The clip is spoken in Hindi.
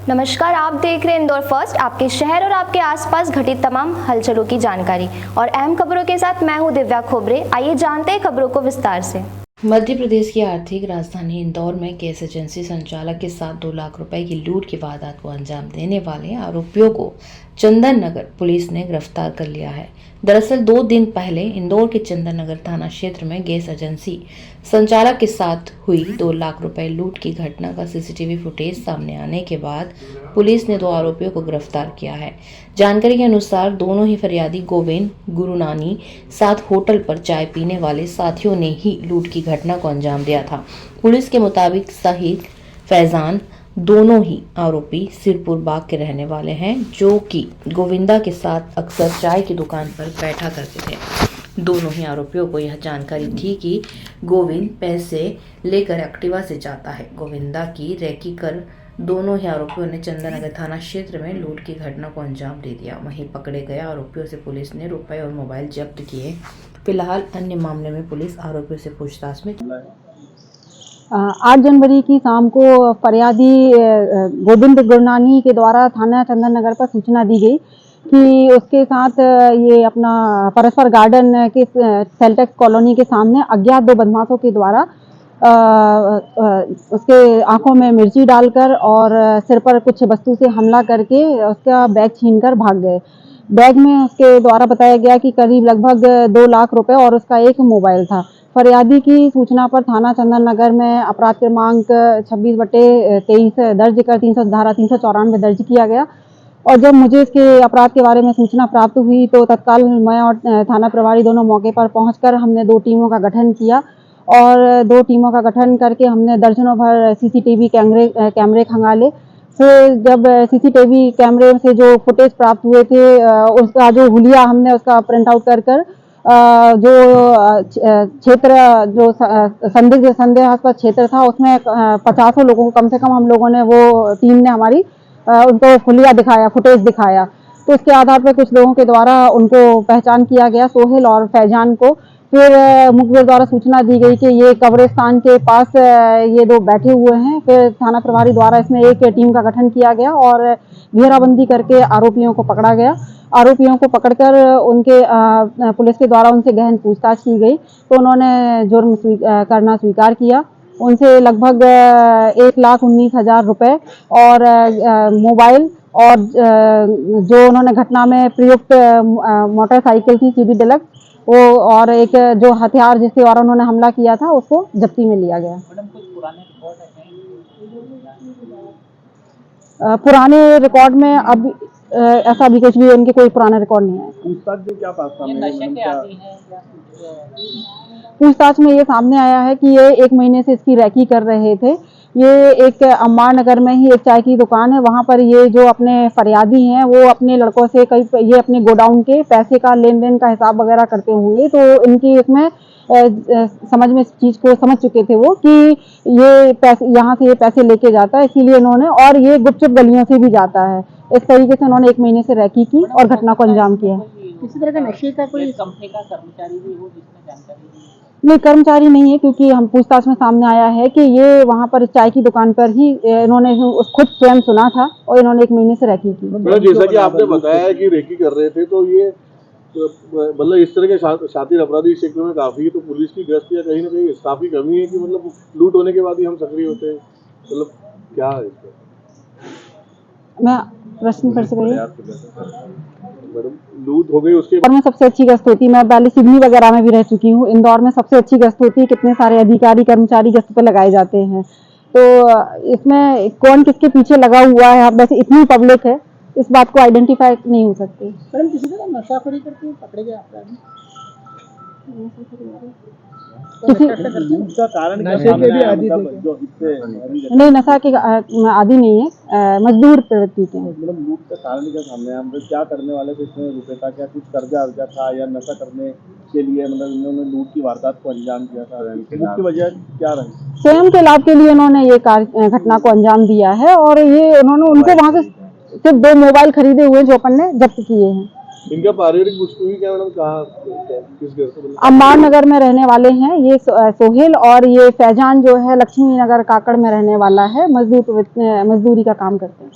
नमस्कार, आप देख रहे हैं इंदौर फर्स्ट, आपके शहर और आपके आसपास घटित तमाम हलचलों की जानकारी और अहम खबरों के साथ मैं हूं दिव्या खोबरे। आइए जानते हैं खबरों को विस्तार से। मध्य प्रदेश की आर्थिक राजधानी इंदौर में गैस एजेंसी संचालक के साथ 2 लाख रुपए की लूट की वारदात को अंजाम देने वाले आरोपियों को चंदन नगर पुलिस ने गिरफ्तार कर लिया है। दरअसल 2 दिन पहले इंदौर के चंदन नगर थाना क्षेत्र में गैस एजेंसी संचालक के साथ हुई 2 लाख रुपए लूट की घटना का सीसीटीवी फुटेज सामने आने के बाद पुलिस ने 2 आरोपियों को गिरफ्तार किया है। जानकारी के अनुसार दोनों ही फरियादी गोविंद गुरुनानी साथ होटल पर चाय पीने वाले साथियों ने ही लूट की घटना को अंजाम दिया था। पुलिस के मुताबिक सहीद फैजान दोनों ही आरोपी सिरपुर बाग के रहने वाले हैं, जो कि गोविंदा के साथ अक्सर चाय की दुकान पर बैठा करते थे। दोनों ही आरोपियों को यह जानकारी थी कि गोविंद पैसे लेकर एक्टिवा से जाता है। गोविंदा की रेकी कर दोनों ही आरोपियों ने चंदन नगर थाना क्षेत्र में लूट की घटना को अंजाम दे दिया। वहीं पकड़े गए आरोपियों से पुलिस ने रुपए और मोबाइल जब्त किए। फिलहाल अन्य मामले में पुलिस आरोपियों से पूछताछ में 8 जनवरी की शाम को फरियादी गोविंद गुरनानी के द्वारा थाना चंदन नगर पर सूचना दी गई कि उसके साथ ये अपना परस्पर गार्डन के सेल्टेक्स कॉलोनी के सामने अज्ञात 2 बदमाशों के द्वारा उसके आंखों में मिर्ची डालकर और सिर पर कुछ वस्तु से हमला करके उसका बैग छीनकर भाग गए। बैग में उसके द्वारा बताया गया कि करीब लगभग 2 लाख रुपए और उसका एक मोबाइल था। फरियादी की सूचना पर थाना चंदन नगर में अपराध क्रमांक 26/23 दर्ज कर 394 दर्ज किया गया। और जब मुझे इसके अपराध के बारे में सूचना प्राप्त हुई तो तत्काल मैं और थाना प्रभारी दोनों मौके पर पहुंचकर हमने 2 टीमों का गठन किया और 2 टीमों का गठन करके हमने दर्जनों भर सीसीटीवी कैमरे खंगाले। फिर जब सीसीटीवी कैमरे से जो फुटेज प्राप्त हुए थे उसका जो हुलिया हमने उसका प्रिंट आउट कर जो क्षेत्र जो संदेहास्पद क्षेत्र था उसमें 50 लोगों को कम से कम हम लोगों ने वो टीम ने हमारी उनको हुलिया दिखाया, फुटेज दिखाया। तो इसके आधार पर कुछ लोगों के द्वारा उनको पहचान किया गया, सोहेल और फैजान को। फिर मुखबिर द्वारा सूचना दी गई कि ये कब्रिस्तान के पास ये 2 बैठे हुए हैं। फिर थाना प्रभारी द्वारा इसमें एक टीम का गठन किया गया और घेराबंदी करके आरोपियों को पकड़ा गया। आरोपियों को पकड़कर उनके पुलिस के द्वारा उनसे गहन पूछताछ की गई तो उन्होंने जुर्म करना स्वीकार किया। उनसे लगभग 1,19,000 रुपए और मोबाइल और जो उन्होंने घटना में प्रयुक्त मोटरसाइकिल थी सीडी डिलक्स वो और एक जो हथियार जिसके द्वारा उन्होंने हमला किया था उसको जब्ती में लिया गया। पुराने रिकॉर्ड में अब ऐसा भी कुछ भी उनके कोई पुराना रिकॉर्ड नहीं है। पूछताछ में ये सामने आया है कि ये 1 महीने से इसकी रैकी कर रहे थे। ये एक अम्बार नगर में ही एक चाय की दुकान है, वहाँ पर ये जो अपने फरियादी हैं वो अपने लड़कों से ये अपने गोडाउन के पैसे का लेन देन का हिसाब वगैरह करते होंगे। तो इनकी इसमें समझ में इस चीज को समझ चुके थे वो कि ये पैसे यहाँ से ये पैसे लेके जाता है, इसीलिए इन्होंने और ये गुपचुप गलियों से भी जाता है। इस तरीके से उन्होंने 1 महीने से रैकी की और घटना को अंजाम किया। किसी तरह का नशे का कोई कंपनी का कर्मचारी भी हो जिसमें जानकारी नहीं, कर्मचारी नहीं है, क्योंकि हम पूछताछ में सामने आया है कि ये वहाँ पर चाय की दुकान पर ही इन्होंने खुद स्वयं सुना था और इन्होंने 1 महीने से रैकी की। जैसा कि आपने बताया कि रेकी कर रहे थे तो ये मतलब इस तरह के शातिर अपराधी इस क्षेत्र में काफी है, तो पुलिस की गश्त या कहीं ना कहीं स्टाफ की कमी है कि मतलब लूट होने के बाद ही हम सक्रिय होते हैं, मतलब क्या है इसका? मैं प्रश्न कर सकती लूट हो गई उसके इंदौर में सबसे अच्छी गश्त होती है। मैं पहले सिडनी वगैरह में भी रह चुकी हूँ। इंदौर में सबसे अच्छी गश्त होती है, कितने सारे अधिकारी कर्मचारी गश्त पे लगाए जाते हैं। तो इसमें कौन किसके पीछे लगा हुआ है, अब वैसे इतनी पब्लिक है, इस बात को आइडेंटिफाई नहीं हो सकती। मैडम किसी तरह नशाखोरी करके पकड़े गए अपराधी का कारण नहीं, नशा के आदि नहीं है, मजदूर प्रवृत्ति के। मतलब लूट का कारण क्या सामने आया, मतलब क्या करने वाले थे, इतने रुपए का क्या कुछ कर्जा अर्जा था या नशा करने के लिए मतलब इन्होंने लूट की वारदात को अंजाम दिया था? लूट की वजह क्या रही? स्वयं के लाभ के लिए इन्होंने ये घटना को अंजाम दिया है और ये उन्होंने उनको वहाँ से सिर्फ 2 मोबाइल खरीदे हुए जो अपन ने जब्त किए हैं। इनका पारिवारिक पुष्टि क्या मैडम, कहाँ किस घर से? अम्बार नगर में रहने वाले हैं ये सोहेल, और ये फैजान जो है लक्ष्मी नगर काकड़ में रहने वाला है, मजदूरी का काम करते हैं।